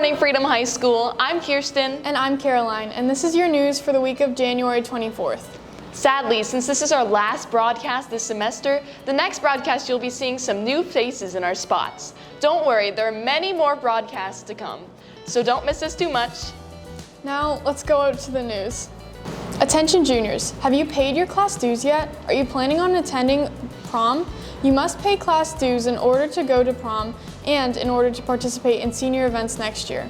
morning, Freedom High School. I'm Kirsten. And I'm Caroline, and this is your news for the week of January 24th. Sadly, since this is our last broadcast this semester, the next broadcast you'll be seeing some new faces in our spots. Don't worry, there are many more broadcasts to come, so don't miss us too much. Now, let's go out to the news. Attention juniors, have you paid your class dues yet? Are you planning on attending prom? You must pay class dues in order to go to prom and in order to participate in senior events next year,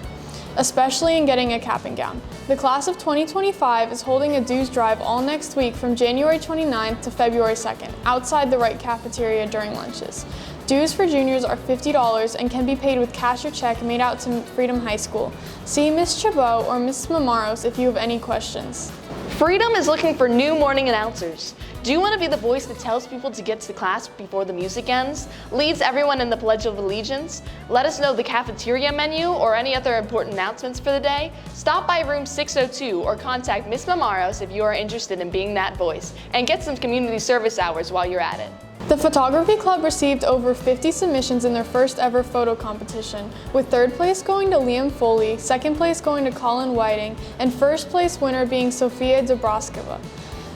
especially in getting a cap and gown. The class of 2025 is holding a dues drive all next week from January 29th to February 2nd, outside the Wright cafeteria during lunches. Dues for juniors are $50 and can be paid with cash or check made out to Freedom High School. See Ms. Chabot or Ms. Mamaros if you have any questions. Freedom is looking for new morning announcers. Do you want to be the voice that tells people to get to class before the music ends, leads everyone in the Pledge of Allegiance? Let us know the cafeteria menu or any other important announcements for the day? Stop by room 602 or contact Ms. Mamaros if you are interested in being that voice, and get some community service hours while you're at it. The Photography Club received over 50 submissions in their first ever photo competition, with third place going to Liam Foley, second place going to Colin Whiting, and first place winner being Sofia Dobroskova.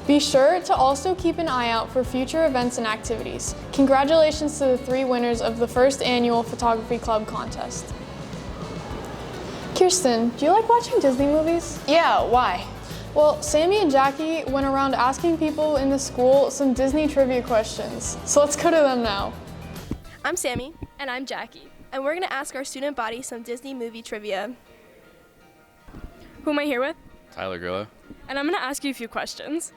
Be sure to also keep an eye out for future events and activities. Congratulations to the 3 winners of the first annual Photography Club contest. Kirsten, do you like watching Disney movies? Yeah, why? Well, Sammy and Jackie went around asking people in the school some Disney trivia questions. So let's go to them now. I'm Sammy. And I'm Jackie. And we're going to ask our student body some Disney movie trivia. Who am I here with? Tyler Grillo. And I'm going to ask you a few questions.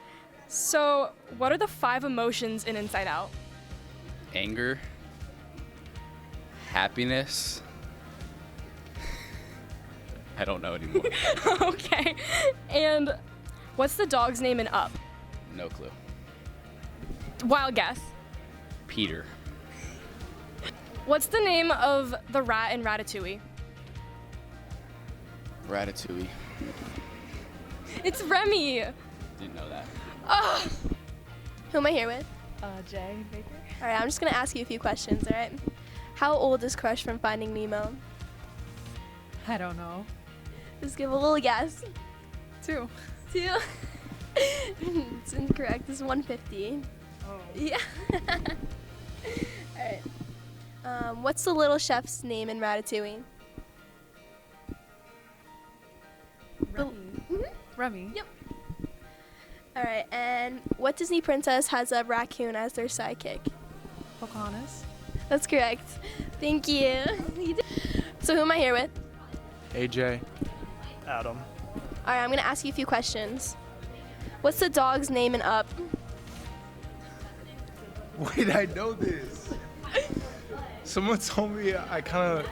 So, what are the 5 emotions in Inside Out? Anger. Happiness. I don't know anymore. Okay. And what's the dog's name in Up? No clue. Wild guess. Peter. What's the name of the rat in Ratatouille? Ratatouille. It's Remy. Didn't know that. Ugh. Who am I here with? Jay Baker. All right, I'm just going to ask you a few questions, all right? How old is Crush from Finding Nemo? I don't know. Just give a little guess. 2. 2? It's incorrect. It's 150. Oh. Yeah. All right. What's the little chef's name in Ratatouille? Remy. Remy. Yep. All right, and what Disney princess has a raccoon as their sidekick? Pocahontas. That's correct. Thank you. So who am I here with? AJ. Adam. All right, I'm gonna ask you a few questions. What's the dog's name in Up? Wait, I know this. Someone told me I kind of...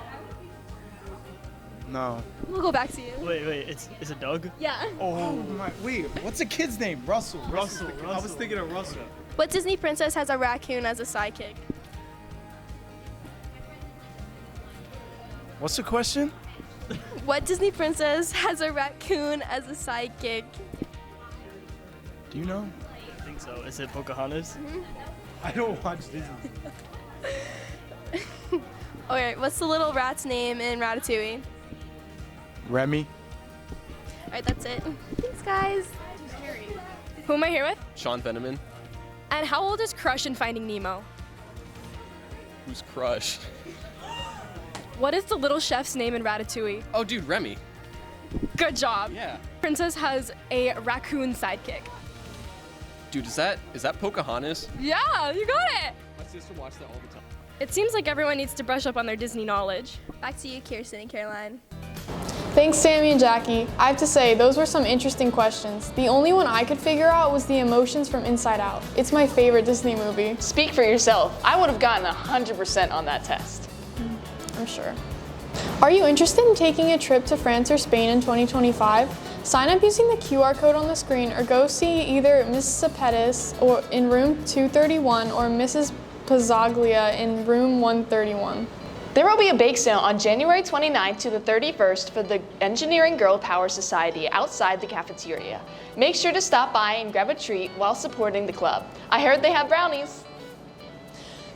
No. We'll go back to you. Wait, is it Doug? Yeah. Oh my, wait, what's the kid's name? Russell. Russell. I was thinking of Russell. What Disney princess has a raccoon as a sidekick? What's the question? What Disney princess has a raccoon as a sidekick? Do you know? I think so. Is it Pocahontas? I don't watch Disney. All right, what's the little rat's name in Ratatouille? Remy. All right, that's it. Thanks, guys. Who am I here with? Sean Fenneman. And how old is Crush in Finding Nemo? Who's Crush? What is the little chef's name in Ratatouille? Oh, dude, Remy. Good job. Yeah. Princess has a raccoon sidekick. Dude, is that Pocahontas? Yeah, you got it. My sister watched that all the time. It seems like everyone needs to brush up on their Disney knowledge. Back to you, Kirsten and Caroline. Thanks, Sammy and Jackie. I have to say, those were some interesting questions. The only one I could figure out was the emotions from Inside Out. It's my favorite Disney movie. Speak for yourself. I would have gotten 100% on that test. I'm sure. Are you interested in taking a trip to France or Spain in 2025? Sign up using the QR code on the screen or go see either Mrs. Zapetis or in room 231 or Mrs. Pizzaglia in room 131. There will be a bake sale on January 29th to the 31st for the Engineering Girl Power Society outside the cafeteria. Make sure to stop by and grab a treat while supporting the club. I heard they have brownies.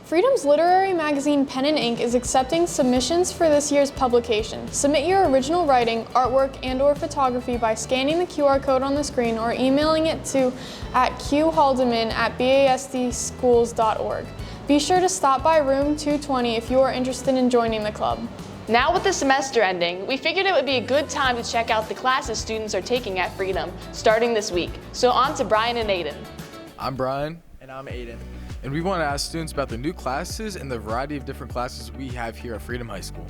Freedom's literary magazine Pen and Ink is accepting submissions for this year's publication. Submit your original writing, artwork, and/or photography by scanning the QR code on the screen or emailing it to qhaldeman@basdschools.org. Be sure to stop by room 220 if you are interested in joining the club. Now with the semester ending, we figured it would be a good time to check out the classes students are taking at Freedom, starting this week. So on to Brian and Aiden. I'm Brian. And I'm Aiden. And we want to ask students about the new classes and the variety of different classes we have here at Freedom High School.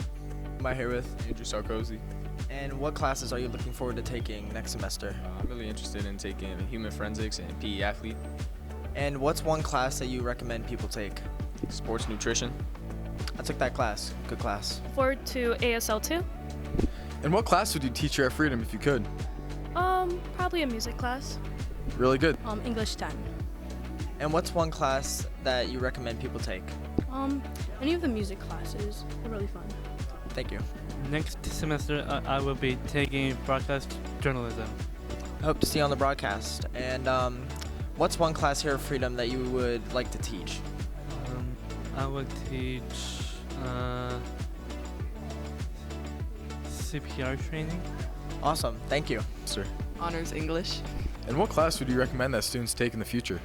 Am I here with? Andrew Sarkozy. And what classes are you looking forward to taking next semester? I'm really interested in taking human forensics and PE athlete. And what's one class that you recommend people take? Sports nutrition. I took that class. Good class. Forward to ASL 2. And what class would you teach here at Freedom if you could? Probably a music class. Really good. English 10. And what's one class that you recommend people take? Any of the music classes. They're really fun. Thank you. Next semester, I will be taking broadcast journalism. Hope to see you on the broadcast. And what's one class here at Freedom that you would like to teach? I will teach CPR training. Awesome. Thank you. Sir. Honors English. And what class would you recommend that students take in the future?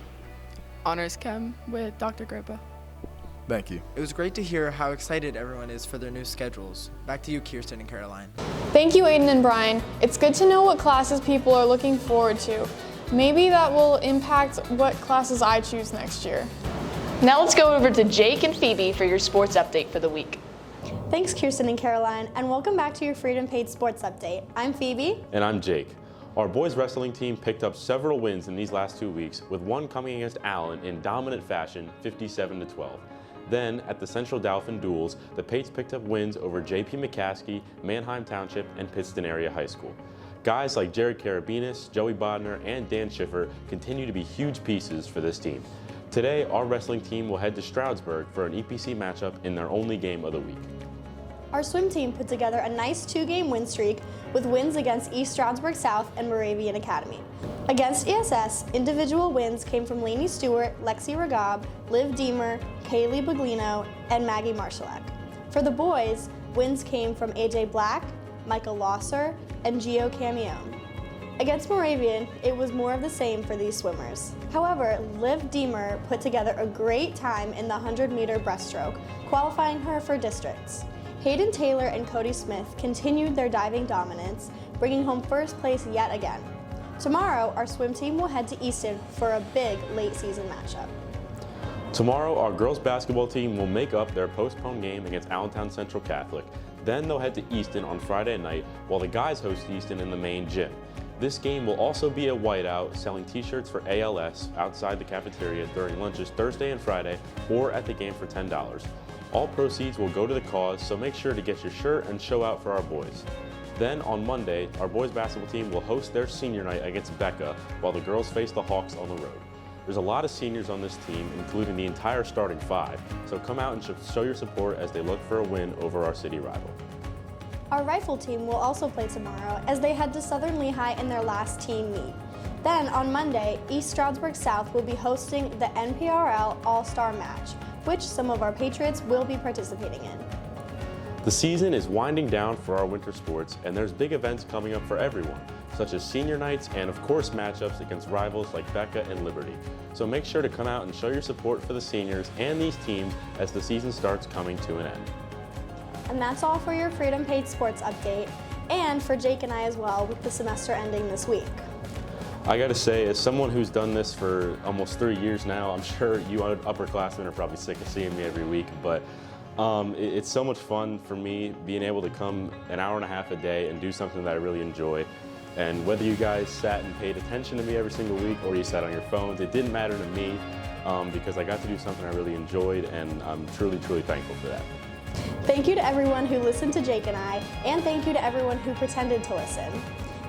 Honors Chem with Dr. Grippa. Thank you. It was great to hear how excited everyone is for their new schedules. Back to you, Kirsten and Caroline. Thank you, Aiden and Brian. It's good to know what classes people are looking forward to. Maybe that will impact what classes I choose next year. Now let's go over to Jake and Phoebe for your sports update for the week. Thanks, Kirsten and Caroline, and welcome back to your Freedom Paid Sports Update. I'm Phoebe. And I'm Jake. Our boys wrestling team picked up several wins in these last 2 weeks, with one coming against Allen in dominant fashion, 57-12. Then, at the Central Dauphin Duels, the Pates picked up wins over J.P. McCaskey, Manheim Township, and Pittston Area High School. Guys like Jared Karabinas, Joey Bodner, and Dan Schiffer continue to be huge pieces for this team. Today, our wrestling team will head to Stroudsburg for an EPC matchup in their only game of the week. Our swim team put together a nice 2-game win streak with wins against East Stroudsburg South and Moravian Academy. Against ESS, individual wins came from Lainey Stewart, Lexi Ragab, Liv Deemer, Kaylee Buglino, and Maggie Marshallak. For the boys, wins came from AJ Black, Michael Losser, and Gio Camione. Against Moravian, it was more of the same for these swimmers. However, Liv Deemer put together a great time in the 100-meter breaststroke, qualifying her for districts. Hayden Taylor and Cody Smith continued their diving dominance, bringing home first place yet again. Tomorrow, our swim team will head to Easton for a big late-season matchup. Tomorrow, our girls basketball team will make up their postponed game against Allentown Central Catholic. Then they'll head to Easton on Friday night, while the guys host Easton in the main gym. This game will also be a whiteout, selling t-shirts for ALS outside the cafeteria during lunches Thursday and Friday, or at the game for $10. All proceeds will go to the cause, so make sure to get your shirt and show out for our boys. Then on Monday, our boys basketball team will host their senior night against Becca, while the girls face the Hawks on the road. There's a lot of seniors on this team, including the entire starting 5, so come out and show your support as they look for a win over our city rival. Our rifle team will also play tomorrow as they head to Southern Lehigh in their last team meet. Then on Monday, East Stroudsburg South will be hosting the NPRL All-Star Match, which some of our Patriots will be participating in. The season is winding down for our winter sports, and there's big events coming up for everyone, such as senior nights and of course matchups against rivals like Becca and Liberty. So make sure to come out and show your support for the seniors and these teams as the season starts coming to an end. And that's all for your Freedom Paid Sports Update, and for Jake and I as well, with the semester ending this week. I gotta say, as someone who's done this for almost 3 years now, I'm sure you upperclassmen are probably sick of seeing me every week, but it's so much fun for me being able to come an hour and a half a day and do something that I really enjoy. And whether you guys sat and paid attention to me every single week or you sat on your phones, it didn't matter to me because I got to do something I really enjoyed, and I'm truly, truly thankful for that. Thank you to everyone who listened to Jake and I, and thank you to everyone who pretended to listen.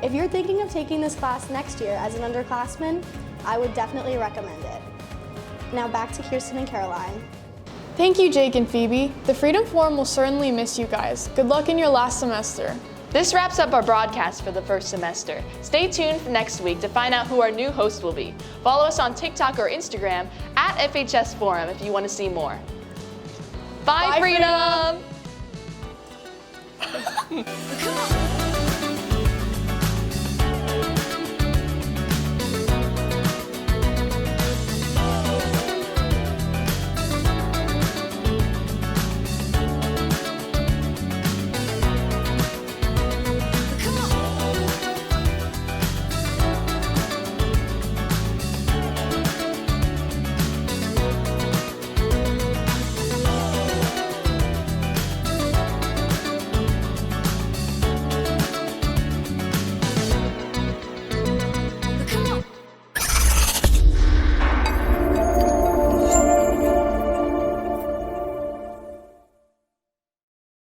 If you're thinking of taking this class next year as an underclassman, I would definitely recommend it. Now back to Kirsten and Caroline. Thank you, Jake and Phoebe. The Freedom Forum will certainly miss you guys. Good luck in your last semester. This wraps up our broadcast for the first semester. Stay tuned for next week to find out who our new host will be. Follow us on TikTok or Instagram at FHS Forum if you want to see more. Bye, Bye, Freedom! Freedom.